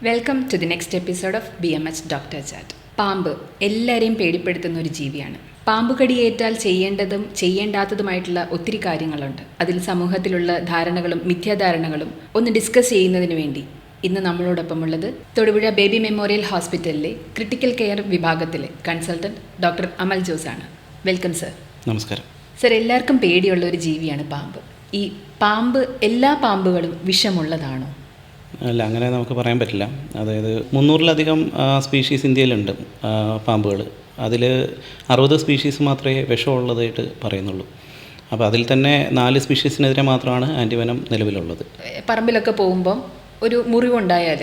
Welcome to the next episode of BMH doctor chat. പാമ്പ് എല്ലാവരെയും പേടിപ്പെടുത്തുന്ന ഒരു ജീവിയാണ്. പാമ്പ് കടിയേറ്റാൽ ചെയ്യേണ്ടതും ചെയ്യേണ്ടാത്തതുമായിട്ടുള്ള ഒത്തിരി കാര്യങ്ങളുണ്ട്. അതിൽ സമൂഹത്തിലുള്ള ധാരണകളും മിഥ്യാധാരണകളും ഒന്ന് ഡിസ്കസ് ചെയ്യുന്നതിന് വേണ്ടി ഇന്ന് നമ്മളോടൊപ്പമുള്ളത് തൊടുപുഴ ബേബി മെമ്മോറിയൽ ഹോസ്പിറ്റലിലെ ക്രിട്ടിക്കൽ കെയർ വിഭാഗത്തിലെ കൺസൾട്ടൻറ്റ് ഡോക്ടർ അമൽ ജോസാണ്. Welcome sir. നമസ്കാരം സർ. എല്ലാവർക്കും പേടിയുള്ള ഒരു ജീവിയാണ് പാമ്പ്. ഈ പാമ്പ് എല്ലാ പാമ്പുകളും വിഷമുള്ളതാണോ? അല്ല, അങ്ങനെ നമുക്ക് പറയാൻ പറ്റില്ല. അതായത് 300-ലധികം സ്പീഷീസ് ഇന്ത്യയിലുണ്ട് പാമ്പുകൾ. അതിൽ 60 സ്പീഷീസ് മാത്രമേ വിഷമുള്ളതായിട്ട് പറയുന്നുള്ളൂ. അപ്പോൾ അതിൽ തന്നെ 4 സ്പീഷീസിനെതിരെ മാത്രമാണ് ആൻറ്റിവെനം നിലവിലുള്ളത്. പറമ്പിലൊക്കെ പോകുമ്പം ഒരു മുറിവുണ്ടായാൽ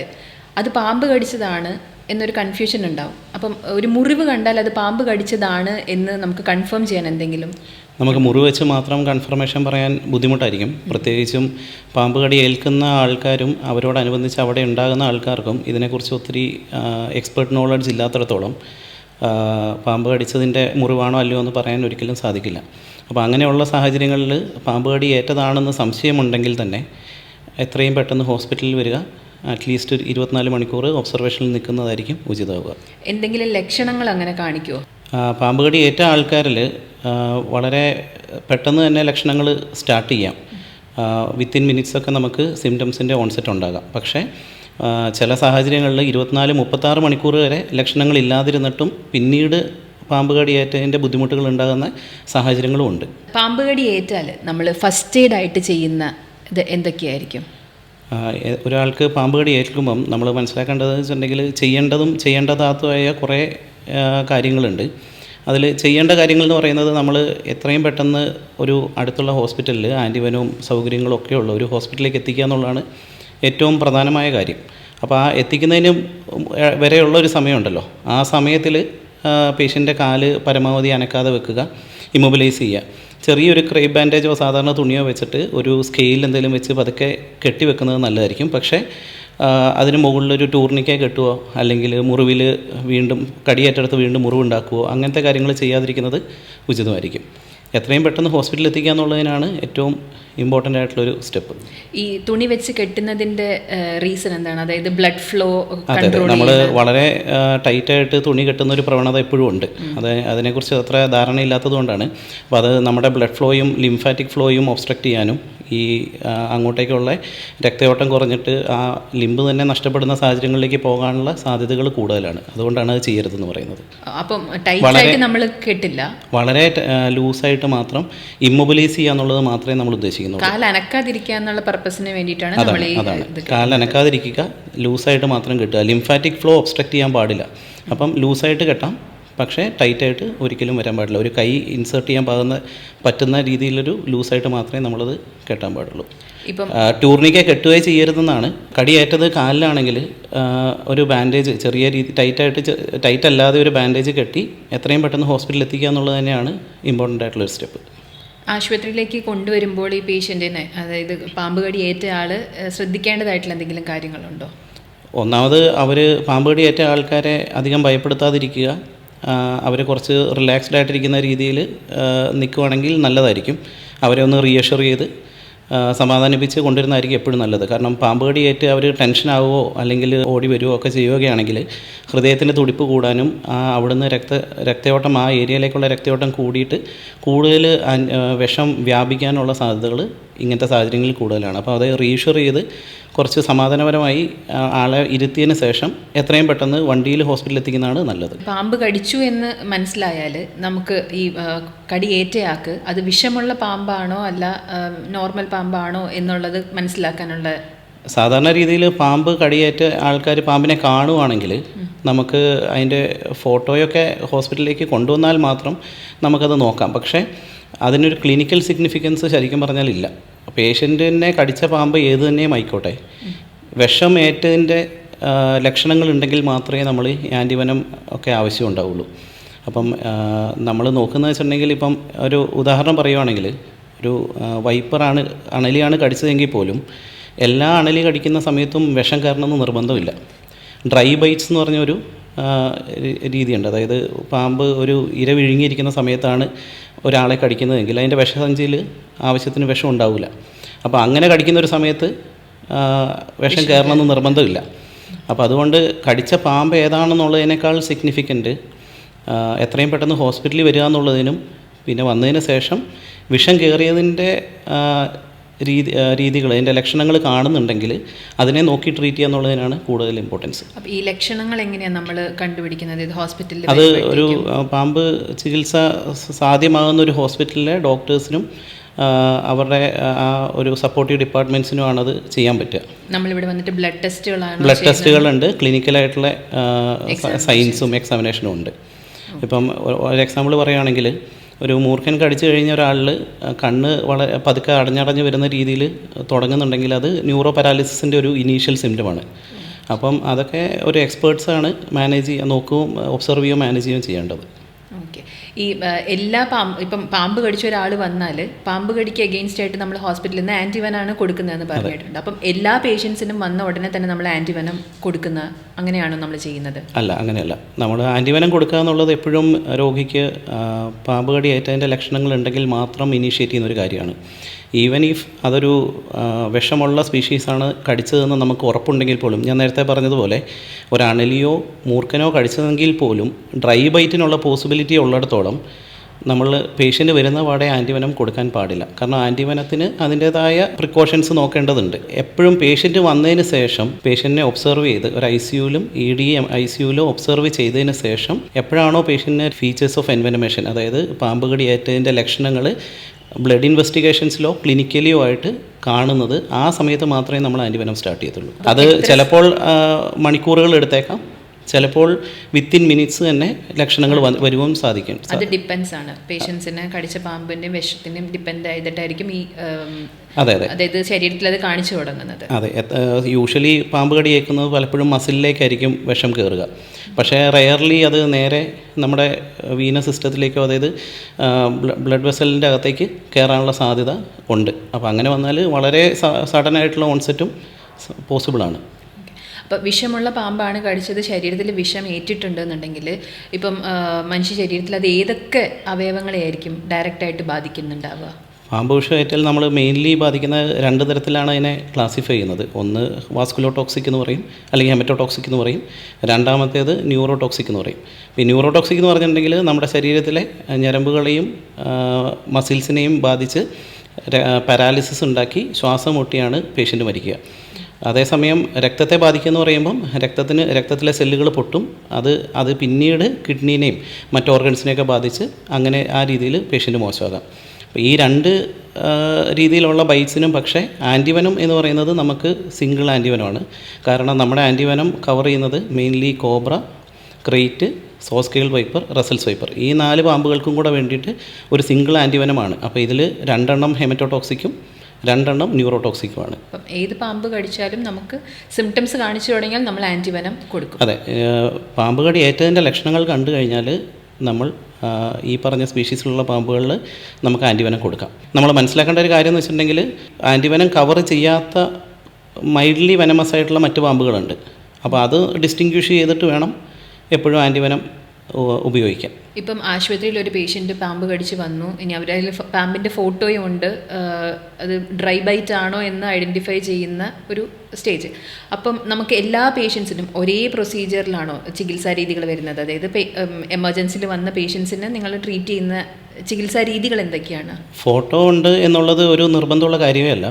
അത് പാമ്പ് കടിച്ചതാണ് എന്നൊരു കൺഫ്യൂഷൻ ഉണ്ടാവും. അപ്പം ഒരു മുറിവ് കണ്ടാൽ അത് പാമ്പ് കടിച്ചതാണ് എന്ന് നമുക്ക് കൺഫേം ചെയ്യാൻ എന്തെങ്കിലും? നമുക്ക് മുറിവ് വെച്ച് മാത്രം കൺഫർമേഷൻ പറയാൻ ബുദ്ധിമുട്ടായിരിക്കും. പ്രത്യേകിച്ചും പാമ്പ് കടി ഏൽക്കുന്ന ആൾക്കാരും അവരോടനുബന്ധിച്ച് അവിടെ ഉണ്ടാകുന്ന ആൾക്കാർക്കും ഇതിനെക്കുറിച്ച് ഒത്തിരി എക്സ്പേർട്ട് നോളജ് ഇല്ലാത്തിടത്തോളം പാമ്പ് കടിച്ചതിൻ്റെ മുറിവാണോ അല്ലയോ എന്ന് പറയാൻ ഒരിക്കലും സാധിക്കില്ല. അപ്പോൾ അങ്ങനെയുള്ള സാഹചര്യങ്ങളിൽ പാമ്പ് കടി ഏറ്റതാണെന്ന് സംശയമുണ്ടെങ്കിൽ തന്നെ എത്രയും പെട്ടെന്ന് ഹോസ്പിറ്റലിൽ വരിക. അറ്റ്ലീസ്റ്റ് 24 മണിക്കൂർ ഒബ്സർവേഷനിൽ നിൽക്കുന്നതായിരിക്കും ഉചിതമാവുക. എന്തെങ്കിലും ലക്ഷണങ്ങൾ അങ്ങനെ കാണിക്കുമോ? പാമ്പ് കടി ഏറ്റ ആൾക്കാരിൽ വളരെ പെട്ടെന്ന് തന്നെ ലക്ഷണങ്ങൾ സ്റ്റാർട്ട് ചെയ്യാം. വിത്തിൻ മിനിറ്റ്സൊക്കെ നമുക്ക് സിംറ്റംസിൻ്റെ ഓൺസെറ്റ് ഉണ്ടാകാം. പക്ഷേ ചില സാഹചര്യങ്ങളിൽ 24-36 മണിക്കൂർ വരെ ലക്ഷണങ്ങൾ ഇല്ലാതിരുന്നിട്ടും പിന്നീട് പാമ്പ് കടി ഏറ്റതിൻ്റെ ബുദ്ധിമുട്ടുകൾ ഉണ്ടാകുന്ന സാഹചര്യങ്ങളും ഉണ്ട്. പാമ്പ് കടി ഏറ്റാൽ നമ്മൾ ഫസ്റ്റ് എയ്ഡ് ആയിട്ട് ചെയ്യുന്ന ഇത് എന്തൊക്കെയായിരിക്കും? ഒരാൾക്ക് പാമ്പ് കടി ഏൽക്കുമ്പം നമ്മൾ മനസ്സിലാക്കേണ്ടത് വെച്ചിട്ടുണ്ടെങ്കിൽ ചെയ്യേണ്ടതും ചെയ്യേണ്ടതാത്തതായ കുറേ കാര്യങ്ങളുണ്ട്. അതിൽ ചെയ്യേണ്ട കാര്യങ്ങൾ എന്ന് പറയുന്നത് നമ്മൾ എത്രയും പെട്ടെന്ന് ഒരു അടുത്തുള്ള ഹോസ്പിറ്റലിൽ ആൻറ്റിവെനവും സൗകര്യങ്ങളും ഒക്കെയുള്ള ഒരു ഹോസ്പിറ്റലിലേക്ക് എത്തിക്കുക എന്നുള്ളതാണ് ഏറ്റവും പ്രധാനമായ കാര്യം. അപ്പോൾ ആ എത്തിക്കുന്നതിന് വരെയുള്ള ഒരു സമയമുണ്ടല്ലോ, ആ സമയത്തിൽ പേഷ്യൻ്റെ കാല് പരമാവധി അനക്കാതെ വെക്കുക, ഇമ്മൊബിലൈസ് ചെയ്യുക. ചെറിയൊരു ക്രേപ്പ് ബാൻഡേജോ സാധാരണ തുണിയോ വെച്ചിട്ട് ഒരു സ്കെയിൽ എന്തെങ്കിലും വെച്ച് പതുക്കെ കെട്ടിവെക്കുന്നത് നല്ലതായിരിക്കും. പക്ഷേ അതിന് മുകളിലൊരു ടൂർണിക്കെ കെട്ടുകയോ അല്ലെങ്കിൽ മുറിവിൽ വീണ്ടും കടിയേറ്റെടുത്ത് വീണ്ടും മുറിവുണ്ടാക്കുകയോ അങ്ങനത്തെ കാര്യങ്ങൾ ചെയ്യാതിരിക്കുന്നത് ഉചിതമായിരിക്കും. എത്രയും പെട്ടെന്ന് ഹോസ്പിറ്റലിൽ എത്തിക്കുക എന്നുള്ളതിനാണ് ഏറ്റവും ഇമ്പോർട്ടൻ്റ് ആയിട്ടുള്ളൊരു സ്റ്റെപ്പ്. ഈ തുണി വെച്ച് കെട്ടുന്നതിൻ്റെ റീസൺ എന്താണ്? അതായത് ബ്ലഡ് ഫ്ലോ? അതെ, നമ്മൾ വളരെ ടൈറ്റായിട്ട് തുണി കെട്ടുന്ന ഒരു പ്രവണത എപ്പോഴും ഉണ്ട്. അതിനെക്കുറിച്ച് അത്ര ധാരണയില്ലാത്തത് കൊണ്ടാണ്. അപ്പോൾ അത് നമ്മുടെ ബ്ലഡ് ഫ്ലോയും ലിംഫാറ്റിക് ഫ്ലോയും ഒബ്സ്ട്രക്റ്റ് ചെയ്യാനും ഈ അങ്ങോട്ടേക്കുള്ള രക്തയോട്ടം കുറഞ്ഞിട്ട് ആ ലിംബ് തന്നെ നഷ്ടപ്പെടുന്ന സാഹചര്യങ്ങളിലേക്ക് പോകാനുള്ള സാധ്യതകൾ കൂടുതലാണ്. അതുകൊണ്ടാണ് അത് ചെയ്യരുതെന്ന് പറയുന്നത്. അപ്പം ടൈറ്റായിട്ട് നമ്മൾ കെട്ടില്ല, വളരെ ലൂസായിട്ട് മാത്രം ഇമ്മൊബിലൈസ് ചെയ്യുക എന്നുള്ളത് മാത്രമേ നമ്മൾ ഉദ്ദേശിക്കുന്നുള്ളൂ. കാൽ അനക്കാതിരിക്കുക എന്നുള്ള പർപ്പസിന് വേണ്ടിയിട്ടാണ്. അതാണ്, കാൽ അനക്കാതിരിക്കുക, ലൂസായിട്ട് മാത്രം കെട്ടുക. ലിംഫാറ്റിക് ഫ്ലോ ഒബ്സ്ട്രക്റ്റ് ചെയ്യാൻ പാടില്ല. അപ്പം ലൂസായിട്ട് കെട്ടാം, പക്ഷേ ടൈറ്റായിട്ട് ഒരിക്കലും വരാൻ പാടില്ല. ഒരു കൈ ഇൻസേർട്ട് ചെയ്യാൻ പറ്റുന്ന രീതിയിലൊരു ലൂസായിട്ട് മാത്രമേ നമ്മളത് കെട്ടാൻ പാടുള്ളൂ. ഇപ്പം ടൂർണിക്കെ കെട്ടുകയോ ചെയ്യരുതെന്നാണ്. കടിയേറ്റത് കാലിലാണെങ്കിൽ ഒരു ബാൻഡേജ് ചെറിയ രീതി ടൈറ്റ് അല്ലാതെ ഒരു ബാൻഡേജ് കെട്ടി എത്രയും പെട്ടെന്ന് ഹോസ്പിറ്റലിൽ എത്തിക്കുക എന്നുള്ളത് തന്നെയാണ് ഇമ്പോർട്ടൻ്റ് ആയിട്ടുള്ളൊരു സ്റ്റെപ്പ്. ആശുപത്രിയിലേക്ക് കൊണ്ടുവരുമ്പോൾ ഈ പേഷ്യൻറ്റിനെ, അതായത് പാമ്പ് കടി ഏറ്റ ആൾ ശ്രദ്ധിക്കേണ്ടതായിട്ടുള്ള എന്തെങ്കിലും കാര്യങ്ങളുണ്ടോ? ഒന്നാമത് അവർ പാമ്പ് കടി ഏറ്റ ആൾക്കാരെ അധികം ഭയപ്പെടുത്താതിരിക്കുക, അവർ കുറച്ച് റിലാക്സ്ഡ് ആയിട്ടിരിക്കുന്ന രീതിയിൽ നിൽക്കുവാണെങ്കിൽ നല്ലതായിരിക്കും. അവരെ ഒന്ന് റീഅഷ്വർ ചെയ്ത് സമാധാനിപ്പിച്ച് കൊണ്ടുവരുന്നതായിരിക്കും എപ്പോഴും നല്ലത്. കാരണം പാമ്പ് കടിയേറ്റ് അവർ ടെൻഷനാവുകയോ അല്ലെങ്കിൽ ഓടി വരുമോ ഒക്കെ ചെയ്യുകയാണെങ്കിൽ ഹൃദയത്തിൻ്റെ തുടിപ്പ് കൂടാനും അവിടുന്ന് രക്തയോട്ടം ആ ഏരിയയിലേക്കുള്ള രക്തയോട്ടം കൂടിയിട്ട് കൂടുതൽ വിഷം വ്യാപിക്കാനുള്ള സാധ്യതകൾ ഇങ്ങനത്തെ സാഹചര്യങ്ങളിൽ കൂടുതലാണ്. അപ്പോൾ അത് റീഅഷ്വർ ചെയ്ത് കുറച്ച് സമാധാനപരമായി ആളെ ഇരുത്തിയതിന് ശേഷം എത്രയും പെട്ടെന്ന് വണ്ടിയിൽ ഹോസ്പിറ്റലിൽ എത്തിക്കുന്നതാണ് നല്ലത്. പാമ്പ് കടിച്ചു എന്ന് മനസ്സിലായാൽ നമുക്ക് ഈ കടിയേറ്റയാൾക്ക് അത് വിഷമുള്ള പാമ്പാണോ അല്ല നോർമൽ പാമ്പാണോ എന്നുള്ളത് മനസ്സിലാക്കാനുള്ള സാധാരണ രീതിയിൽ പാമ്പ് കടിയേറ്റ ആൾക്കാർ പാമ്പിനെ കാണുവാണെങ്കിൽ നമുക്ക് അതിൻ്റെ ഫോട്ടോയൊക്കെ ഹോസ്പിറ്റലിലേക്ക് കൊണ്ടുവന്നാൽ മാത്രം നമുക്കത് നോക്കാം. പക്ഷേ അതിനൊരു ക്ലിനിക്കൽ സിഗ്നിഫിക്കൻസ് ശരിക്കും പറഞ്ഞാലില്ല. പേഷ്യൻറ്റിനെ കടിച്ച പാമ്പ് ഏത് തന്നെയും ആയിക്കോട്ടെ, വിഷം ഏറ്റതിൻ്റെ ലക്ഷണങ്ങളുണ്ടെങ്കിൽ മാത്രമേ നമ്മൾ ആൻറ്റിവെനം ഒക്കെ ആവശ്യം ഉണ്ടാവുള്ളൂ. അപ്പം നമ്മൾ നോക്കുന്നത് വെച്ചിട്ടുണ്ടെങ്കിൽ ഇപ്പം ഒരു ഉദാഹരണം പറയുവാണെങ്കിൽ ഒരു വൈപ്പറാണ് അണലിയാണ് കടിച്ചതെങ്കിൽ പോലും എല്ലാ അണലി കടിക്കുന്ന സമയത്തും വിഷം കയറണമെന്ന് നിർബന്ധമില്ല. ഡ്രൈ ബൈറ്റ്സ് എന്ന് പറഞ്ഞൊരു രീതിയുണ്ട്. അതായത് പാമ്പ് ഒരു ഇര വിഴുങ്ങിയിരിക്കുന്ന സമയത്താണ് ഒരാളെ കടിക്കുന്നതെങ്കിൽ അതിൻ്റെ വിഷസഞ്ചിയിൽ ആവശ്യത്തിന് വിഷം ഉണ്ടാവില്ല. അപ്പോൾ അങ്ങനെ കടിക്കുന്ന ഒരു സമയത്ത് വിഷം കയറണമെന്ന് നിർബന്ധമില്ല. അപ്പോൾ അതുകൊണ്ട് കടിച്ച പാമ്പ് ഏതാണെന്നുള്ളതിനേക്കാൾ സിഗ്നിഫിക്കൻറ്റ് എത്രയും പെട്ടെന്ന് ഹോസ്പിറ്റലിൽ വരിക എന്നുള്ളതിനും പിന്നെ വന്നതിന് ശേഷം വിഷം കയറിയതിൻ്റെ രീതികൾ, അതിൻ്റെ ലക്ഷണങ്ങൾ കാണുന്നുണ്ടെങ്കിൽ അതിനെ നോക്കി ട്രീറ്റ് ചെയ്യുക എന്നുള്ളതിനാണ് കൂടുതൽ ഇമ്പോർട്ടൻസ്. അപ്പോൾ ഈ ലക്ഷണങ്ങൾ എങ്ങനെയാണ് നമ്മൾ കണ്ടുപിടിക്കുന്നത്? ഇത് ഹോസ്പിറ്റലിൽ അത് ഒരു പാമ്പ് ചികിത്സ സാധ്യമാകുന്ന ഒരു ഹോസ്പിറ്റലിലെ ഡോക്ടേഴ്സിനും അവരുടെ ആ ഒരു സപ്പോർട്ടീവ് ഡിപ്പാർട്ട്മെൻറ്റ്സിനുമാണ് അത് ചെയ്യാൻ പറ്റുക. നമ്മളിവിടെ വന്നിട്ട് ബ്ലഡ് ടെസ്റ്റുകളുണ്ട്, ക്ലിനിക്കലായിട്ടുള്ള സയൻസും എക്സാമിനേഷനും ഉണ്ട്. ഇപ്പം ഒരു എക്സാമ്പിൾ പറയുകയാണെങ്കിൽ, ഒരു മൂർഖൻ കടിച്ചു കഴിഞ്ഞ ഒരാളിൽ കണ്ണ് വളരെ പതുക്കെ അടഞ്ഞടഞ്ഞ് വരുന്ന രീതിയിൽ തുടങ്ങുന്നുണ്ടെങ്കിൽ അത് ന്യൂറോ പാരാലിസിസിൻ്റെ ഒരു ഇനീഷ്യൽ സിംറ്റമാണ്. അപ്പം അതൊക്കെ ഒരു എക്സ്പേർട്സാണ് മാനേജ് ചെയ്യുക, നോക്കുകയും ഒബ്സർവ് ചെയ്യുകയും മാനേജ് ചെയ്യുകയും ചെയ്യേണ്ടത്. ഓക്കെ. ഈ എല്ലാ ഇപ്പം പാമ്പ് കടിച്ച ഒരാൾ വന്നാൽ പാമ്പ് കടിക്ക് എഗെയിൻസ്റ്റ് ആയിട്ട് നമ്മൾ ഹോസ്പിറ്റലിൽ നിന്ന് ആൻറ്റിവനാണ് കൊടുക്കുന്നതെന്ന് പറഞ്ഞിട്ടുണ്ട്. അപ്പം എല്ലാ പേഷ്യൻസിനും വന്ന ഉടനെ തന്നെ നമ്മൾ ആൻറ്റിവനം കൊടുക്കുന്ന അങ്ങനെയാണോ നമ്മൾ ചെയ്യുന്നത്? അല്ല, അങ്ങനെയല്ല. നമ്മൾ ആൻറ്റിവനം കൊടുക്കുക എന്നുള്ളത് എപ്പോഴും രോഗിക്ക് പാമ്പ് കടി ഏറ്റതിൻ്റെ ലക്ഷണങ്ങൾ ഉണ്ടെങ്കിൽ മാത്രം ഇനീഷ്യേറ്റ് ചെയ്യുന്നൊരു കാര്യമാണ്. ഈവൻ ഇഫ് അതൊരു വിഷമുള്ള സ്പീഷീസാണ് കടിച്ചതെന്ന് നമുക്ക് ഉറപ്പുണ്ടെങ്കിൽ പോലും, ഞാൻ നേരത്തെ പറഞ്ഞതുപോലെ ഒരണലിയോ മൂർഖനോ കടിച്ചതെങ്കിൽ പോലും ഡ്രൈ ബൈറ്റിനുള്ള പോസിബിലിറ്റി ഉള്ളിടത്തോളം നമ്മൾ പേഷ്യൻ്റ് വരുന്ന പാടെ ആൻറ്റിവനം കൊടുക്കാൻ പാടില്ല. കാരണം ആൻറ്റിവനത്തിന് അതിൻ്റേതായ പ്രിക്കോഷൻസ് നോക്കേണ്ടതുണ്ട്. എപ്പോഴും പേഷ്യൻ്റ് വന്നതിന് ശേഷം പേഷ്യൻറ്റിനെ ഒബ്സർവ് ചെയ്ത് ഒരു ICUവിലും ED/ICUവിലും ഒബ്സർവ് ചെയ്തതിന് ശേഷം എപ്പോഴാണോ പേഷ്യൻറ്റിന് ഫീച്ചേഴ്സ് ഓഫ് എൻവെനമേഷൻ, അതായത് പാമ്പ് കടി ഏറ്റതിൻ്റെ ലക്ഷണങ്ങൾ ബ്ലഡ് ഇൻവെസ്റ്റിഗേഷൻസിലോ ക്ലിനിക്കലിയോ ആയിട്ട് കാണുന്നത്, ആ സമയത്ത് മാത്രമേ നമ്മൾ ആൻറ്റിവനം സ്റ്റാർട്ട് ചെയ്യത്തുള്ളൂ. അത് ചിലപ്പോൾ മണിക്കൂറുകൾ എടുത്തേക്കാം, ചിലപ്പോൾ വിത്തിൻ മിനിറ്റ്സ് തന്നെ ലക്ഷണങ്ങൾ വരുവാൻ സാധിക്കും. അത് ഡിപ്പെൻസ് ആണ് പേഷ്യൻസിന് കടിച്ച പാമ്പിൻ്റെയും വിഷത്തിൻ്റെയും ഡിപ്പെൻഡ് ചെയ്തിട്ടായിരിക്കും ഈ അതായത് ശരീരത്തിൽ അത് കാണിച്ചു തുടങ്ങുന്നത്. അതെ, യൂഷ്വലി പാമ്പ് കടി ഏൽക്കുന്നത് പലപ്പോഴും മസിലിലേക്കായിരിക്കും വിഷം കയറുക. പക്ഷേ റെയർലി അത് നേരെ നമ്മുടെ വീന സിസ്റ്റത്തിലേക്കോ, അതായത് ബ്ലഡ് വെസലിൻ്റെ അകത്തേക്ക് കയറാനുള്ള സാധ്യത ഉണ്ട്. അപ്പോൾ അങ്ങനെ വന്നാൽ വളരെ സഡനായിട്ടുള്ള ഓൺസെറ്റും പോസിബിളാണ്. അപ്പോൾ വിഷമുള്ള പാമ്പാണ് കടിച്ചത്, ശരീരത്തിൽ വിഷം ഏറ്റിട്ടുണ്ടെന്നുണ്ടെങ്കിൽ ഇപ്പം മനുഷ്യ ശരീരത്തിൽ അത് ഏതൊക്കെ അവയവങ്ങളെയായിരിക്കും ഡയറക്റ്റായിട്ട് ബാധിക്കുന്നുണ്ടാവുക? പാമ്പ് വിഷം ഏറ്റാൽ നമ്മൾ മെയിൻലി ബാധിക്കുന്ന 2 തരത്തിലാണ് അതിനെ ക്ലാസിഫൈ ചെയ്യുന്നത്. ഒന്ന് വാസ്കുലോടോക്സിക് എന്ന് പറയും, അല്ലെങ്കിൽ ഹെമറ്റോടോക്സിക് എന്ന് പറയും. രണ്ടാമത്തേത് ന്യൂറോടോക്സിക് എന്ന് പറയും. ഈ ന്യൂറോടോക്സിക് എന്ന് പറഞ്ഞിട്ടുണ്ടെങ്കിൽ നമ്മുടെ ശരീരത്തിലെ ഞരമ്പുകളെയും മസിൽസിനെയും ബാധിച്ച് പാരാലിസിസ് ഉണ്ടാക്കി ശ്വാസം മുട്ടിയാണ് പേഷ്യൻ്റ് മരിക്കുക. അതേസമയം രക്തത്തെ ബാധിക്കുമെന്ന് പറയുമ്പം രക്തത്തിലെ സെല്ലുകൾ പൊട്ടും, അത് പിന്നീട് കിഡ്നീനെയും മറ്റ് ഓർഗൻസിനെയൊക്കെ ബാധിച്ച് അങ്ങനെ ആ രീതിയിൽ പേഷ്യൻ്റ് മോശമാകാം. അപ്പോൾ ഈ 2 രീതിയിലുള്ള ബൈറ്റ്സിനും പക്ഷേ ആൻറ്റിവനം എന്ന് പറയുന്നത് നമുക്ക് സിംഗിൾ ആൻറ്റിവനമാണ്. കാരണം നമ്മുടെ ആൻറ്റിവനം കവർ ചെയ്യുന്നത് mainly cobra, krait, saw scale viper, Russell's viper, ഈ 4 പാമ്പുകൾക്കും കൂടെ വേണ്ടിയിട്ട് ഒരു സിംഗിൾ ആൻറ്റിവനമാണ്. അപ്പോൾ ഇതിൽ 2 ഹെമറ്റോടോക്സിക്കും 2 ന്യൂറോടോക്സിക്കുമാണ്. അപ്പം ഏത് പാമ്പ് കടിച്ചാലും നമുക്ക് സിംറ്റംസ് കാണിച്ചു തുടങ്ങിയാൽ നമ്മൾ ആൻറ്റിവനം കൊടുക്കും. അതെ, പാമ്പ് കടി ഏറ്റതിൻ്റെ ലക്ഷണങ്ങൾ കണ്ടു കഴിഞ്ഞാൽ നമ്മൾ ഈ പറഞ്ഞ സ്പീഷീസിലുള്ള പാമ്പുകളിൽ നമുക്ക് ആൻറ്റിവനം കൊടുക്കാം. നമ്മൾ മനസ്സിലാക്കേണ്ട ഒരു കാര്യം എന്ന് വെച്ചിട്ടുണ്ടെങ്കിൽ, ആൻറ്റിവനം കവർ ചെയ്യാത്ത മൈൽഡ്ലി വെനമസ് ആയിട്ടുള്ള മറ്റ് പാമ്പുകളുണ്ട്. അപ്പോൾ അത് ഡിസ്റ്റിങ്ക്വിഷ് ചെയ്തിട്ട് വേണം എപ്പോഴും ആൻറ്റിവനം ഉപയോഗിക്കാം. ഇപ്പം ആശുപത്രിയിൽ ഒരു പേഷ്യൻ്റ് പാമ്പ് കടിച്ച് വന്നു, ഇനി അവരതിൽ പാമ്പിൻ്റെ ഫോട്ടോയും ഉണ്ട്, അത് ഡ്രൈ ബൈറ്റ് ആണോ എന്ന് ഐഡൻറ്റിഫൈ ചെയ്യുന്ന ഒരു സ്റ്റേജ്. അപ്പം നമുക്ക് എല്ലാ പേഷ്യൻസിനും ഒരേ പ്രൊസീജിയറിലാണോ ചികിത്സാ രീതികൾ വരുന്നത്? അതായത് എമർജൻസിയിൽ വന്ന പേഷ്യൻസിന് നിങ്ങൾ ട്രീറ്റ് ചെയ്യുന്ന ചികിത്സാ രീതികൾ എന്തൊക്കെയാണ്? ഫോട്ടോ ഉണ്ട് എന്നുള്ളത് ഒരു നിർബന്ധമുള്ള കാര്യമേ അല്ല.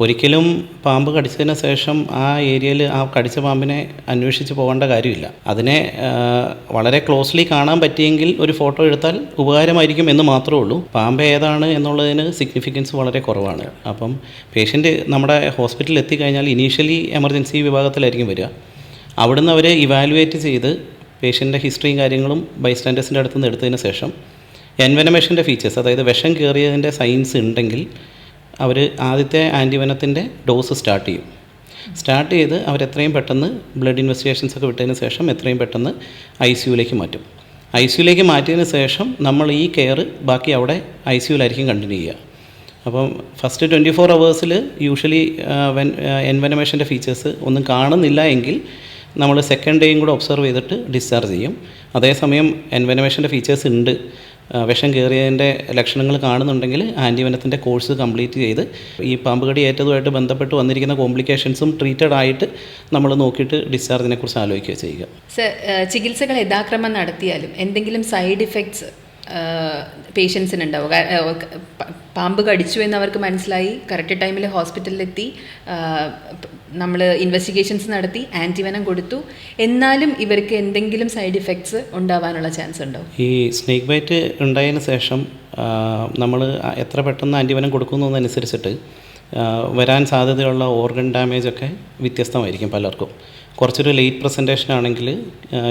ഒരിക്കലും പാമ്പ് കടിച്ചതിന് ശേഷം ആ ഏരിയയിൽ ആ കടിച്ച പാമ്പിനെ അന്വേഷിച്ച് പോകേണ്ട കാര്യമില്ല. അതിനെ വളരെ ക്ലോസ്ലി കാണാൻ പറ്റിയെങ്കിൽ ഒരു ഫോട്ടോ എടുത്താൽ ഉപകാരമായിരിക്കും എന്ന് മാത്രമേ ഉള്ളൂ. പാമ്പ് ഏതാണ് എന്നുള്ളതിന് സിഗ്നിഫിക്കൻസ് വളരെ കുറവാണ്. അപ്പം പേഷ്യൻ്റ് നമ്മുടെ ഹോസ്പിറ്റലിൽ എത്തിക്കഴിഞ്ഞാൽ ഇനീഷ്യലി എമർജൻസി വിഭാഗത്തിലായിരിക്കും വരിക. അവിടുന്ന് അവർ ഇവാലുവേറ്റ് ചെയ്ത് പേഷ്യൻ്റെ ഹിസ്റ്ററിയും കാര്യങ്ങളും ബൈസ്റ്റാൻഡേഴ്സിൻ്റെ അടുത്ത് നിന്ന് എടുത്തതിന് ശേഷം എൻവെനമേഷൻ്റെ ഫീച്ചേഴ്സ്, അതായത് വിഷം കയറിയതിൻ്റെ സൈൻസ് ഉണ്ടെങ്കിൽ അവർ ആദ്യത്തെ ആൻറ്റിവനത്തിൻ്റെ ഡോസ് സ്റ്റാർട്ട് ചെയ്ത് അവരെത്രയും പെട്ടെന്ന് ബ്ലഡ് ഇൻവെസ്റ്റിഗേഷൻസ് ഒക്കെ വിട്ടതിന് ശേഷം എത്രയും പെട്ടെന്ന് ICUവിലേക്ക് മാറ്റും. ICUവിലേക്ക് മാറ്റിയതിന് ശേഷം നമ്മൾ ഈ കെയർ ബാക്കി അവിടെ ICUവിലായിരിക്കും കണ്ടിന്യൂ ചെയ്യുക. അപ്പം ഫസ്റ്റ് 24 hours യൂഷ്വലി എൻവെനമേഷൻ്റെ ഫീച്ചേഴ്സ് ഒന്നും കാണുന്നില്ല എങ്കിൽ നമ്മൾ സെക്കൻഡ് ഡേയും കൂടെ ഒബ്സർവ് ചെയ്തിട്ട് ഡിസ്ചാർജ് ചെയ്യും. അതേസമയം എൻവെനമേഷൻ്റെ ഫീച്ചേഴ്സ് ഉണ്ട്, വിഷം കയറിയതിൻ്റെ ലക്ഷണങ്ങൾ കാണുന്നുണ്ടെങ്കിൽ ആൻറ്റിവെനത്തിൻ്റെ കോഴ്സ് കംപ്ലീറ്റ് ചെയ്ത് ഈ പാമ്പ് കടി ഏറ്റതുമായിട്ട് ബന്ധപ്പെട്ട് വന്നിരിക്കുന്ന കോംപ്ലിക്കേഷൻസും ട്രീറ്റഡ് ആയിട്ട് നമ്മൾ നോക്കിയിട്ട് ഡിസ്ചാർജിനെ കുറിച്ച് ആലോചിക്കുക ചെയ്യുക. സർ, ചികിത്സകൾ യഥാക്രമം നടത്തിയാലും എന്തെങ്കിലും സൈഡ് ഇഫക്ട്സ് പേഷ്യൻസിനുണ്ടാവും? പാമ്പ് കടിച്ചു എന്നവർക്ക് മനസ്സിലായി, കറക്റ്റ് ടൈമിൽ ഹോസ്പിറ്റലിലെത്തി, നമ്മൾ ഇൻവെസ്റ്റിഗേഷൻസ് നടത്തി, ആൻറ്റിവെനം കൊടുത്തു, എന്നാലും ഇവർക്ക് എന്തെങ്കിലും സൈഡ് ഇഫക്ട്സ് ഉണ്ടാവാനുള്ള ചാൻസ് ഉണ്ടോ? ഈ സ്നേക്ക് ബൈറ്റ് ഉണ്ടായതിന് ശേഷം നമ്മൾ എത്ര പെട്ടെന്ന് ആൻറ്റിവെനം കൊടുക്കുന്നതനുസരിച്ചിട്ട് വരാൻ സാധ്യതയുള്ള ഓർഗൻ ഡാമേജൊക്കെ വ്യത്യസ്തമായിരിക്കും പലർക്കും. കുറച്ചൊരു ലേറ്റ് പ്രസൻറ്റേഷൻ ആണെങ്കിൽ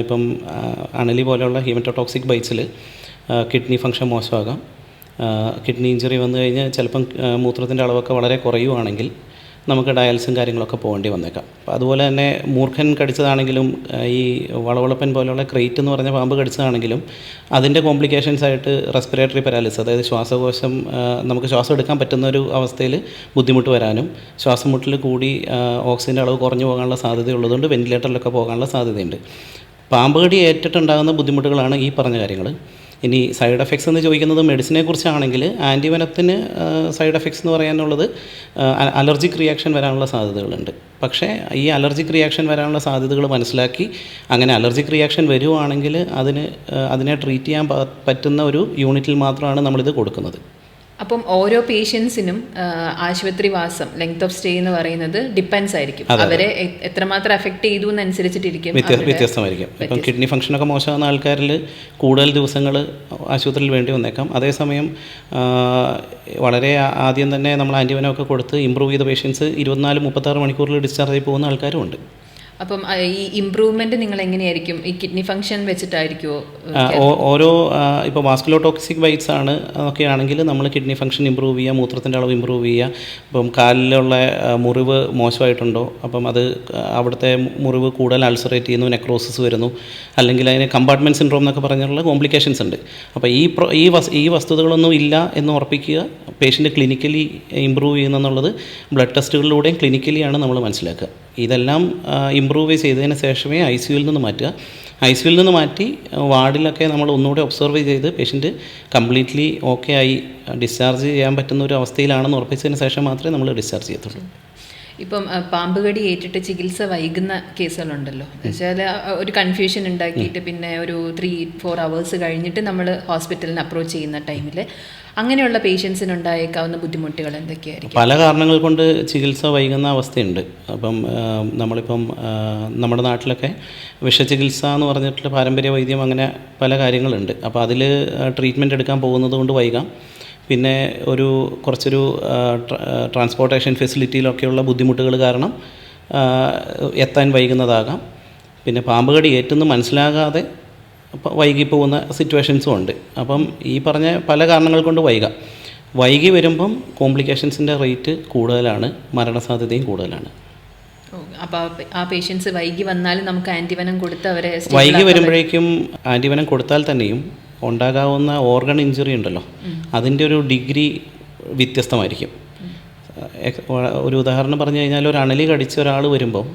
ഇപ്പം അണലി പോലെയുള്ള ഹീമറ്റോടോക്സിക് ബൈറ്റ്സിൽ കിഡ്നി ഫങ്ഷൻ മോശമാകാം. കിഡ്നി ഇഞ്ചുറി വന്നു കഴിഞ്ഞാൽ ചിലപ്പം മൂത്രത്തിൻ്റെ അളവൊക്കെ വളരെ കുറയുവാണെങ്കിൽ നമുക്ക് ഡയാലിസും കാര്യങ്ങളൊക്കെ പോകേണ്ടി വന്നേക്കാം. അപ്പോൾ അതുപോലെ തന്നെ മൂർഖൻ കടിച്ചതാണെങ്കിലും ഈ വളവളപ്പൻ പോലെയുള്ള ക്രേറ്റ് എന്ന് പറഞ്ഞ പാമ്പ് കടിച്ചതാണെങ്കിലും അതിൻ്റെ കോംപ്ലിക്കേഷൻസ് ആയിട്ട് റെസ്പിറേറ്ററി പാരാലിസിസ്, അതായത് ശ്വാസകോശം നമുക്ക് ശ്വാസം എടുക്കാൻ പറ്റുന്ന ഒരു അവസ്ഥയിൽ ബുദ്ധിമുട്ട് വരാനും ശ്വാസം മുട്ടൽ കൂടി ഓക്സിജൻ്റെ അളവ് കുറഞ്ഞു പോകാനുള്ള സാധ്യതയുള്ളതുകൊണ്ട് വെന്റിലേറ്ററിലൊക്കെ പോകാനുള്ള സാധ്യതയുണ്ട്. പാമ്പ് കടി ഏറ്റിട്ടുണ്ടാകുന്ന ബുദ്ധിമുട്ടുകളാണ് ഈ പറഞ്ഞ കാര്യങ്ങൾ. ഇനി സൈഡ് എഫക്ട്സ് എന്ന് ചോദിക്കുന്നത് മെഡിസിനെ കുറിച്ചാണെങ്കിൽ ആൻറ്റിവെനത്തിന് സൈഡ് എഫക്ട്സ് എന്ന് പറയാനുള്ളത് അലർജിക് റിയാക്ഷൻ വരാനുള്ള സാധ്യതകളുണ്ട്. പക്ഷേ ഈ അലർജിക് റിയാക്ഷൻ വരാനുള്ള സാധ്യതകൾ മനസ്സിലാക്കി അങ്ങനെ അലർജിക് റിയാക്ഷൻ വരുവാണെങ്കിൽ അതിനെ ട്രീറ്റ് ചെയ്യാൻ പറ്റുന്ന ഒരു യൂണിറ്റിൽ മാത്രമാണ് നമ്മളിത് കൊടുക്കുന്നത്. അപ്പം ഓരോ പേഷ്യൻസിനും ആശുപത്രി വാസം, ലെങ്ത് ഓഫ് സ്റ്റേ എന്ന് പറയുന്നത് ഡിപ്പെൻസ് ആയിരിക്കും. അവരെ എത്രമാത്രം എഫക്ട് ചെയ്തു എന്നനുസരിച്ചിട്ടിരിക്കും, വ്യത്യസ്തമായിരിക്കും. ഇപ്പം കിഡ്നി ഫംഗ്ഷനൊക്കെ മോശമാകുന്ന ആൾക്കാരിൽ കൂടുതൽ ദിവസങ്ങൾ ആശുപത്രിയിൽ വേണ്ടി വന്നേക്കാം. അതേസമയം വളരെ ആദ്യം തന്നെ നമ്മൾ ആൻറ്റിവെനമൊക്കെ കൊടുത്ത് ഇമ്പ്രൂവ് ചെയ്ത പേഷ്യൻസ് 24-36 മണിക്കൂറിൽ ഡിസ്ചാർജ് ആയി പോകുന്ന ആൾക്കാരും ഉണ്ട്. അപ്പം ഈ ഇമ്പ്രൂവ്മെൻറ്റ് നിങ്ങൾ എങ്ങനെയായിരിക്കും? ഈ കിഡ്നി ഫംഗ്ഷൻ വെച്ചിട്ടായിരിക്കുമോ? ഓരോ ഇപ്പോൾ വാസ്കുലോടോക്സിക് ബൈറ്റ്സ് ആണ് ഒക്കെ ആണെങ്കിൽ നമ്മൾ കിഡ്നി ഫംഗ്ഷൻ ഇമ്പ്രൂവ് ചെയ്യുക, മൂത്രത്തിൻ്റെ അളവ് ഇമ്പ്രൂവ് ചെയ്യുക. ഇപ്പം കാലിലുള്ള മുറിവ് മോശമായിട്ടുണ്ടോ, അപ്പം അത് അവിടുത്തെ മുറിവ് കൂടുതൽ അൾസറേറ്റ് ചെയ്യുന്നു, നെക്രോസിസ് വരുന്നു, അല്ലെങ്കിൽ അതിന് കമ്പാർട്ട്മെൻറ്റ് സിൻഡ്രോം എന്നൊക്കെ പറഞ്ഞുള്ള കോംപ്ലിക്കേഷൻസ് ഉണ്ട്. അപ്പോൾ ഈ വസ്തുതകളൊന്നും ഇല്ല എന്ന് ഉറപ്പിക്കുക. പേഷ്യൻ്റ് ക്ലിനിക്കലി ഇമ്പ്രൂവ് ചെയ്യുന്നെന്നുള്ളത് ബ്ലഡ് ടെസ്റ്റുകളിലൂടെയും ക്ലിനിക്കലിയാണ് നമ്മൾ മനസ്സിലാക്കുക. ഇതെല്ലാം ഇമ്പ്രൂവ് ചെയ്തതിന് ശേഷമേ ICUവിൽ നിന്ന് മാറ്റുക. ICUവിൽ നിന്ന് മാറ്റി വാർഡിലൊക്കെ നമ്മൾ ഒന്നുകൂടെ ഒബ്സർവ് ചെയ്ത് പേഷ്യൻറ്റ് കംപ്ലീറ്റ്ലി ഓക്കെ ആയി ഡിസ്ചാർജ് ചെയ്യാൻ പറ്റുന്ന ഒരു അവസ്ഥയിലാണെന്ന് ഉറപ്പിച്ചതിന് ശേഷം മാത്രമേ നമ്മൾ ഡിസ്ചാർജ് ചെയ്യത്തുള്ളൂ. ഇപ്പം പാമ്പ് കടി ഏറ്റിട്ട് ചികിത്സ വൈകുന്ന കേസുകളുണ്ടല്ലോ. എന്നുവെച്ചാൽ ഒരു കൺഫ്യൂഷൻ ഉണ്ടാക്കിയിട്ട് പിന്നെ ഒരു 3-4 hours കഴിഞ്ഞിട്ട് നമ്മൾ ഹോസ്പിറ്റലിന് അപ്രോച്ച് ചെയ്യുന്ന ടൈമിൽ അങ്ങനെയുള്ള പേഷ്യൻസിനുണ്ടായേക്കാവുന്ന ബുദ്ധിമുട്ടുകൾ എന്തൊക്കെയായിരിക്കും? പല കാരണങ്ങൾ കൊണ്ട് ചികിത്സ വൈകുന്ന അവസ്ഥയുണ്ട്. അപ്പം നമ്മളിപ്പം നമ്മുടെ നാട്ടിലൊക്കെ വിഷചികിത്സ എന്ന് പറഞ്ഞിട്ടുള്ള പാരമ്പര്യ വൈദ്യം അങ്ങനെ പല കാര്യങ്ങളുണ്ട്. അപ്പോൾ അതിൽ ട്രീറ്റ്മെൻറ്റ് എടുക്കാൻ പോകുന്നത് കൊണ്ട് വൈകാം. പിന്നെ കുറച്ചൊരു ട്രാൻസ്പോർട്ടേഷൻ ഫെസിലിറ്റിയിലൊക്കെയുള്ള ബുദ്ധിമുട്ടുകൾ കാരണം എത്താൻ വൈകുന്നതാകാം. പിന്നെ പാമ്പ് കടി ഏറ്റെന്ന് മനസ്സിലാകാതെ വൈകി പോകുന്ന സിറ്റുവേഷൻസും ഉണ്ട്. അപ്പം ഈ പറഞ്ഞ പല കാരണങ്ങൾ കൊണ്ട് വൈകി വരുമ്പം കോംപ്ലിക്കേഷൻസിൻ്റെ റേറ്റ് കൂടുതലാണ്, മരണസാധ്യതയും കൂടുതലാണ്. അപ്പോൾ ആ പേഷ്യൻസ് വൈകി വന്നാലും നമുക്ക് ആൻറ്റിവെനം കൊടുത്ത് അവരെ വൈകി വരുമ്പോഴേക്കും ആൻറ്റിവെനം കൊടുത്താൽ തന്നെയും ഉണ്ടാകാവുന്ന ഓർഗൺ ഇഞ്ചുറി ഉണ്ടല്ലോ, അതിൻ്റെ ഒരു ഡിഗ്രി വ്യത്യസ്തമായിരിക്കും. ഒരു ഉദാഹരണം പറഞ്ഞു കഴിഞ്ഞാൽ ഒരു അണലി കടിച്ച ഒരാൾ വരുമ്പം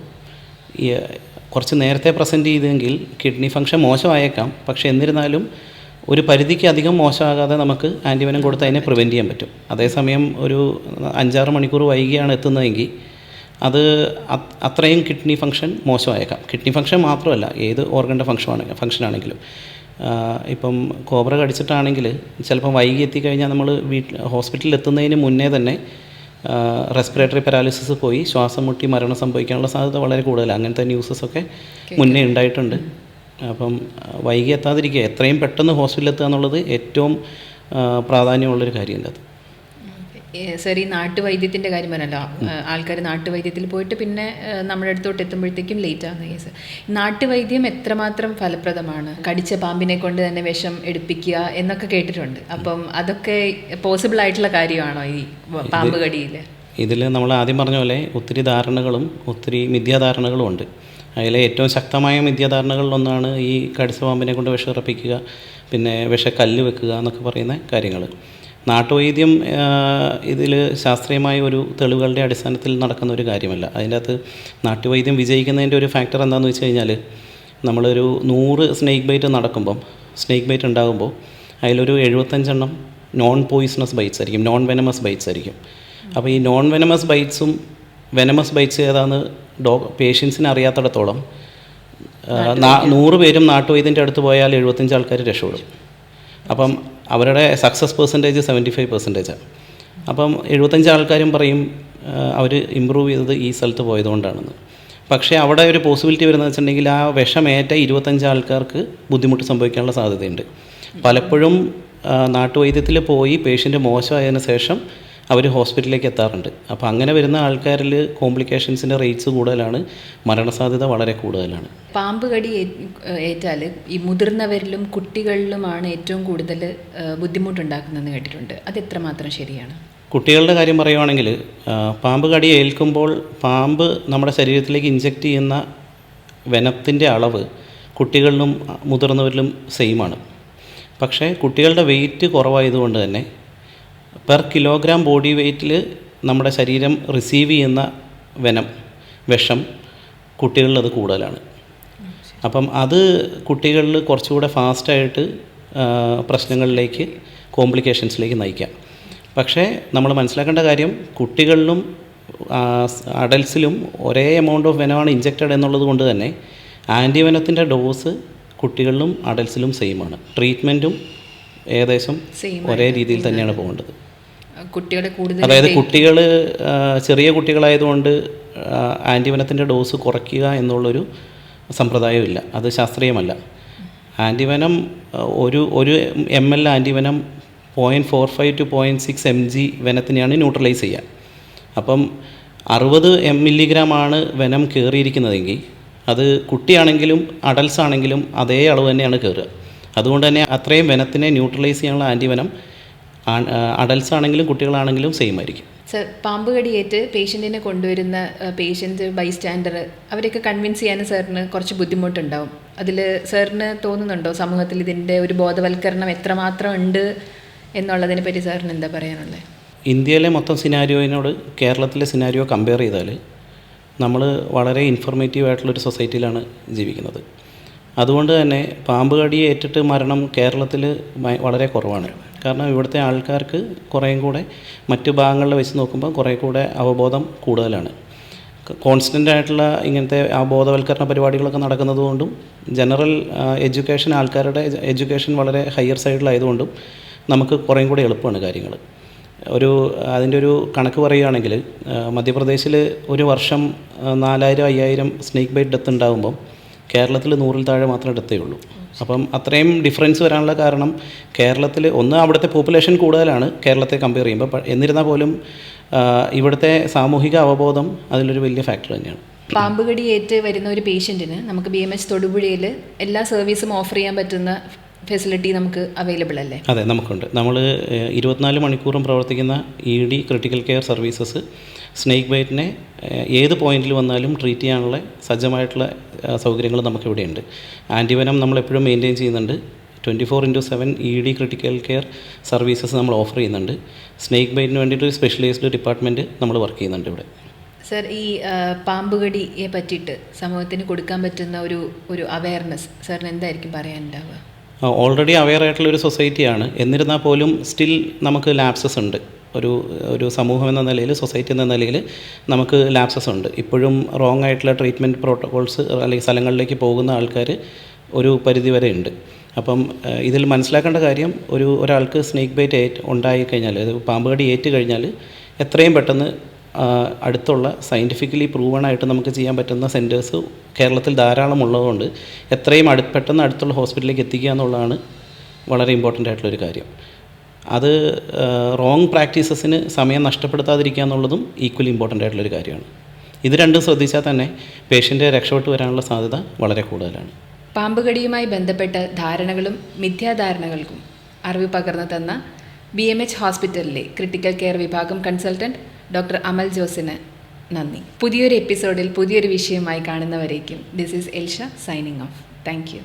കുറച്ച് നേരത്തെ പ്രസൻറ്റ് ചെയ്തെങ്കിൽ കിഡ്നി ഫംഗ്ഷൻ മോശമായേക്കാം. പക്ഷേ എന്നിരുന്നാലും ഒരു പരിധിക്ക് അധികം മോശമാകാതെ നമുക്ക് ആൻറ്റിവെനം കൊടുത്ത് അതിനെ പ്രിവെൻറ്റ് ചെയ്യാൻ പറ്റും. അതേസമയം ഒരു 5-6 മണിക്കൂർ വൈകിയാണ് എത്തുന്നതെങ്കിൽ അത് അത്രയും കിഡ്നി ഫംഗ്ഷൻ മോശമായേക്കാം. കിഡ്നി ഫംഗ്ഷൻ മാത്രമല്ല, ഏത് ഓർഗൻ്റെ ഫംഗ്ഷനാണെങ്കിലും. ഇപ്പം കോബ്ര കടിച്ചിട്ടാണെങ്കിൽ ചിലപ്പം വൈകി എത്തിക്കഴിഞ്ഞാൽ നമ്മൾ ഹോസ്പിറ്റലിൽ എത്തുന്നതിന് മുന്നേ തന്നെ റെസ്പിറേറ്ററി പാരാലിസിസ് പോയി ശ്വാസം മുട്ടി മരണം സംഭവിക്കാനുള്ള സാധ്യത വളരെ കൂടുതലാണ്. അങ്ങനത്തെ ന്യൂസസൊക്കെ മുന്നേ ഉണ്ടായിട്ടുണ്ട്. അപ്പം വൈകി എത്താതിരിക്കുക, എത്രയും പെട്ടെന്ന് ഹോസ്പിറ്റലിൽ എത്തുക എന്നുള്ളത് ഏറ്റവും പ്രാധാന്യമുള്ളൊരു കാര്യമുണ്ട്. അത് സർ, ഈ നാട്ടുവൈദ്യത്തിൻ്റെ കാര്യം പറഞ്ഞല്ലോ, ആൾക്കാർ നാട്ടുവൈദ്യത്തിൽ പോയിട്ട് പിന്നെ നമ്മുടെ അടുത്തോട്ട് എത്തുമ്പോഴത്തേക്കും ലേറ്റ് ആകുന്ന കേസ്. നാട്ടുവൈദ്യം എത്രമാത്രം ഫലപ്രദമാണ്? കടിച്ച പാമ്പിനെ കൊണ്ട് തന്നെ വിഷം എടുപ്പിക്കുക എന്നൊക്കെ കേട്ടിട്ടുണ്ട്. അപ്പം അതൊക്കെ പോസിബിൾ ആയിട്ടുള്ള കാര്യമാണോ ഈ പാമ്പ് കടിയിൽ? ഇതിൽ നമ്മൾ ആദ്യം പറഞ്ഞ പോലെ ഒത്തിരി ധാരണകളും ഒത്തിരി മിഥ്യാധാരണകളും ഉണ്ട്. അതിലെ ഏറ്റവും ശക്തമായ മിഥ്യാധാരണകളിലൊന്നാണ് ഈ കടിച്ച പാമ്പിനെ കൊണ്ട് വിഷമിറപ്പിക്കുക, പിന്നെ വിഷക്കല്ല് വെക്കുക എന്നൊക്കെ പറയുന്ന കാര്യങ്ങൾ. നാട്ടുവൈദ്യം ഇതിൽ ശാസ്ത്രീയമായ ഒരു തെളിവുകളുടെ അടിസ്ഥാനത്തിൽ നടക്കുന്ന ഒരു കാര്യമല്ല. അതിൻ്റെ അകത്ത് നാട്ടുവൈദ്യം വിജയിക്കുന്നതിൻ്റെ ഒരു ഫാക്ടർ എന്താണെന്ന് വെച്ച് കഴിഞ്ഞാൽ, നമ്മളൊരു 100 സ്നേക്ക് ബൈറ്റ് ഉണ്ടാകുമ്പോൾ അതിലൊരു 75 നോൺ പോയിസണസ് ബൈറ്റ്സ് ആയിരിക്കും, നോൺ വെനമസ് ബൈറ്റ്സ് ആയിരിക്കും. അപ്പോൾ ഈ നോൺ വെനമസ് ബൈറ്റ്സും വെനമസ് ബൈറ്റ്സ് ഏതാണെന്ന് പേഷ്യൻസിന് അറിയാത്തിടത്തോളം 100 പേരും നാട്ടുവൈദ്യൻ്റെ അടുത്ത് പോയാൽ 75 ആൾക്കാർ രക്ഷപ്പെടും. അപ്പം അവരുടെ സക്സസ് പെർസെൻറ്റേജ് 75%. അപ്പം 75 ആൾക്കാരും പറയും അവർ ഇമ്പ്രൂവ് ചെയ്തത് ഈ സ്ഥലത്ത് പോയതുകൊണ്ടാണെന്ന്. പക്ഷേ അവിടെ ഒരു പോസിബിലിറ്റി വരുന്നത് വെച്ചിട്ടുണ്ടെങ്കിൽ ആ വിഷമേറ്റ 25 ആൾക്കാർക്ക് ബുദ്ധിമുട്ട് സംഭവിക്കാനുള്ള സാധ്യതയുണ്ട്. പലപ്പോഴും നാട്ടുവൈദ്യത്തിൽ പോയി പേഷ്യൻ്റ് മോശമായതിനു ശേഷം അവർ ഹോസ്പിറ്റലിലേക്ക് എത്താറുണ്ട്. അപ്പോൾ അങ്ങനെ വരുന്ന ആൾക്കാരിൽ കോംപ്ലിക്കേഷൻസിൻ്റെ റേറ്റ്സ് കൂടുതലാണ്, മരണസാധ്യത വളരെ കൂടുതലാണ്. പാമ്പ് കടി ഏറ്റാൽ ഈ മുതിർന്നവരിലും കുട്ടികളിലുമാണ് ഏറ്റവും കൂടുതൽ ബുദ്ധിമുട്ടുണ്ടാക്കുന്നതെന്ന് കേട്ടിട്ടുണ്ട്. അത് എത്രമാത്രം ശരിയാണ്? കുട്ടികളുടെ കാര്യം പറയുവാണെങ്കിൽ പാമ്പ് കടി ഏൽക്കുമ്പോൾ പാമ്പ് നമ്മുടെ ശരീരത്തിലേക്ക് ഇഞ്ചെക്റ്റ് ചെയ്യുന്ന വെനത്തിൻ്റെ അളവ് കുട്ടികളിലും മുതിർന്നവരിലും സെയിമാണ്. പക്ഷേ കുട്ടികളുടെ വെയിറ്റ് കുറവായതുകൊണ്ട് തന്നെ പെർ കിലോഗ്രാം ബോഡി വെയ്റ്റിൽ നമ്മുടെ ശരീരം റിസീവ് ചെയ്യുന്ന വിഷം കുട്ടികളിൽ അത് കൂടുതലാണ്. അപ്പം അത് കുട്ടികളിൽ കുറച്ചുകൂടെ ഫാസ്റ്റായിട്ട് പ്രശ്നങ്ങളിലേക്ക് കോംപ്ലിക്കേഷൻസിലേക്ക് നയിക്കാം. പക്ഷേ നമ്മൾ മനസ്സിലാക്കേണ്ട കാര്യം കുട്ടികളിലും അഡൽസിലും ഒരേ എമൗണ്ട് ഓഫ് വെനമാണ് ഇഞ്ചെക്റ്റഡ് എന്നുള്ളത് കൊണ്ട് തന്നെ ആൻറ്റിവെനത്തിൻ്റെ ഡോസ് കുട്ടികളിലും അഡൽസിലും സെയിമാണ്. ട്രീറ്റ്മെൻറ്റും ഏകദേശം ഒരേ രീതിയിൽ തന്നെയാണ് പോകേണ്ടത്. അതായത് കുട്ടികൾ ചെറിയ കുട്ടികളായതുകൊണ്ട് ആൻറ്റിവെനത്തിൻ്റെ ഡോസ് കുറയ്ക്കുക എന്നുള്ളൊരു സമ്പ്രദായമില്ല, അത് ശാസ്ത്രീയമല്ല. ആൻറ്റിവെനം ഒരു ml ആൻറ്റിവെനം 0.45 to 0.6 mg വെനത്തിനെയാണ് ന്യൂട്രലൈസ് ചെയ്യുക. അപ്പം 60 മില്ലിഗ്രാമാണ് വെനം കയറിയിരിക്കുന്നതെങ്കിൽ അത് കുട്ടിയാണെങ്കിലും അഡൽസ് ആണെങ്കിലും അതേ അളവ് തന്നെയാണ് കയറുക. അതുകൊണ്ട് തന്നെ അത്രയും വെനത്തിനെ ന്യൂട്രലൈസ് ചെയ്യാനുള്ള ആൻറ്റിവെനം അഡൽസ് ആണെങ്കിലും കുട്ടികളാണെങ്കിലും സെയിം ആയിരിക്കും. സർ, പാമ്പ് കടിയേറ്റ് പേഷ്യൻറ്റിനെ കൊണ്ടുവരുന്ന പേഷ്യൻ്റ് ബൈസ്റ്റാൻഡർ അവരെയൊക്കെ കൺവിൻസ് ചെയ്യാൻ സാറിന് കുറച്ച് ബുദ്ധിമുട്ടുണ്ടാവും. അതിൽ സാറിന് തോന്നുന്നുണ്ടോ സമൂഹത്തിൽ ഇതിൻ്റെ ഒരു ബോധവൽക്കരണം എത്രമാത്രം ഉണ്ട് എന്നുള്ളതിനെ പറ്റി സാറിന് എന്താ പറയാനുള്ളത്? ഇന്ത്യയിലെ മൊത്തം സിനാരിയോയിനോട് കേരളത്തിലെ സിനാരിയോ കമ്പയർ ചെയ്താൽ നമ്മൾ വളരെ ഇൻഫോർമേറ്റീവ് ആയിട്ടുള്ളൊരു സൊസൈറ്റിയിലാണ് ജീവിക്കുന്നത്. അതുകൊണ്ട് തന്നെ പാമ്പ് കടി ഏറ്റിട്ട് മരണം കേരളത്തിൽ വളരെ കുറവാണ്. കാരണം ഇവിടുത്തെ ആൾക്കാർക്ക് കുറേയും കൂടെ മറ്റു ഭാഗങ്ങളിൽ വെച്ച് നോക്കുമ്പോൾ കുറേ കൂടെ അവബോധം കൂടുതലാണ്. കോൺസ്റ്റൻ്റ് ആയിട്ടുള്ള ഇങ്ങനത്തെ ബോധവൽക്കരണ പരിപാടികളൊക്കെ നടക്കുന്നത് കൊണ്ടും ജനറൽ എഡ്യൂക്കേഷൻ ആൾക്കാരുടെ എഡ്യൂക്കേഷൻ വളരെ ഹയർ സൈഡിലായതുകൊണ്ടും നമുക്ക് കുറേയും കൂടെ എളുപ്പമാണ് കാര്യങ്ങൾ. അതിൻ്റെ ഒരു കണക്ക് പറയുകയാണെങ്കിൽ മധ്യപ്രദേശിൽ ഒരു വർഷം 4000-5000 സ്നേക്ക് ബൈറ്റ് ഡെത്ത് ഉണ്ടാകുമ്പം കേരളത്തിൽ 100-ൽ താഴെ മാത്രമേ ഡെത്തേ ഉള്ളൂ. അപ്പം അത്രയും ഡിഫറൻസ് വരാനുള്ള കാരണം കേരളത്തിൽ അവിടുത്തെ പോപ്പുലേഷൻ കൂടുതലാണ് കേരളത്തെ കമ്പയർ ചെയ്യുമ്പോൾ. എന്നിരുന്നാൽ പോലും ഇവിടുത്തെ സാമൂഹിക അവബോധം അതിലൊരു വലിയ ഫാക്ടർ തന്നെയാണ്. പാമ്പ് കടിയേറ്റ് വരുന്ന ഒരു പേഷ്യൻറ്റിന് നമുക്ക് BMH തൊടുപുഴയിൽ എല്ലാ സർവീസും ഓഫർ ചെയ്യാൻ പറ്റുന്ന ഫെസിലിറ്റി നമുക്ക് അവൈലബിൾ അല്ലേ? അതെ, നമുക്കുണ്ട്. നമ്മൾ 24 മണിക്കൂറും പ്രവർത്തിക്കുന്ന ED critical care services snake ബൈറ്റിനെ ഏത് പോയിന്റിൽ വന്നാലും ട്രീറ്റ് ചെയ്യാനുള്ള സജ്ജമായിട്ടുള്ള സൗകര്യങ്ങൾ നമുക്കിവിടെയുണ്ട്. ആൻറ്റിവെനം നമ്മളെപ്പോഴും മെയിൻറ്റെയിൻ ചെയ്യുന്നുണ്ട്. 24/7 ED ക്രിട്ടിക്കൽ കെയർ സർവീസസ് നമ്മൾ ഓഫർ ചെയ്യുന്നുണ്ട്. സ്നേക്ക് ബൈറ്റിന് വേണ്ടിയിട്ട് ഒരു സ്പെഷ്യലൈസ്ഡ് ഡിപ്പാർട്ട്മെൻറ്റ് നമ്മൾ വർക്ക് ചെയ്യുന്നുണ്ട് ഇവിടെ. സർ, ഈ പാമ്പ് കടിയെ പറ്റിയിട്ട് സമൂഹത്തിന് കൊടുക്കാൻ പറ്റുന്ന ഒരു അവയർനെസ് സാറിന് എന്തായിരിക്കും പറയാനുണ്ടാവുക? ഓൾറെഡി അവെയർ ആയിട്ടുള്ളൊരു സൊസൈറ്റിയാണ്. എന്നിരുന്നാൽ പോലും സ്റ്റിൽ നമുക്ക് ലാപ്സസ് ഉണ്ട്. ഒരു സമൂഹം എന്ന നിലയിൽ, സൊസൈറ്റി എന്ന നിലയിൽ നമുക്ക് ലാപ്സസ് ഉണ്ട്. ഇപ്പോഴും റോങ് ആയിട്ടുള്ള ട്രീറ്റ്മെൻറ്റ് പ്രോട്ടോകോൾസ് അല്ലെങ്കിൽ സ്ഥലങ്ങളിലേക്ക് പോകുന്ന ആൾക്കാർ ഒരു പരിധിവരെ ഉണ്ട്. അപ്പം ഇതിൽ മനസ്സിലാക്കേണ്ട കാര്യം ഒരാൾക്ക് സ്നേക്ക് ബൈറ്റ് ഉണ്ടായിക്കഴിഞ്ഞാൽ, പാമ്പ് കടി ഏറ്റ് കഴിഞ്ഞാൽ എത്രയും പെട്ടെന്ന് അടുത്തുള്ള സയൻറ്റിഫിക്കലി പ്രൂവണായിട്ട് നമുക്ക് ചെയ്യാൻ പറ്റുന്ന സെൻറ്റേഴ്സ് കേരളത്തിൽ ധാരാളം ഉള്ളതുകൊണ്ട് എത്രയും പെട്ടെന്ന് അടുത്തുള്ള ഹോസ്പിറ്റലിലേക്ക് എത്തിക്കുക എന്നുള്ളതാണ് വളരെ ഇമ്പോർട്ടൻ്റ് ആയിട്ടുള്ളൊരു കാര്യം. അത് റോങ് പ്രാക്ടീസസിന് സമയം നഷ്ടപ്പെടുത്താതിരിക്കുക എന്നുള്ളതും ഈക്വലി ഇമ്പോർട്ടൻ്റ് ആയിട്ടുള്ളൊരു കാര്യമാണ്. ഇത് രണ്ടും ശ്രദ്ധിച്ചാൽ തന്നെ പേഷ്യൻ്റ് രക്ഷപ്പെട്ടു വരാനുള്ള സാധ്യത വളരെ കൂടുതലാണ്. പാമ്പ് കടിയുമായി ബന്ധപ്പെട്ട ധാരണകളും മിഥ്യാധാരണകൾക്കും അറിവ് പകർന്നു തന്ന BMH ഹോസ്പിറ്റലിലെ ക്രിട്ടിക്കൽ കെയർ വിഭാഗം കൺസൾട്ടൻറ്റ് ഡോക്ടർ അമൽ ജോസിന് നന്ദി. പുതിയൊരു എപ്പിസോഡിൽ പുതിയൊരു വിഷയമായി കാണുന്നവരേക്കും this is Elsha signing off. Thank U.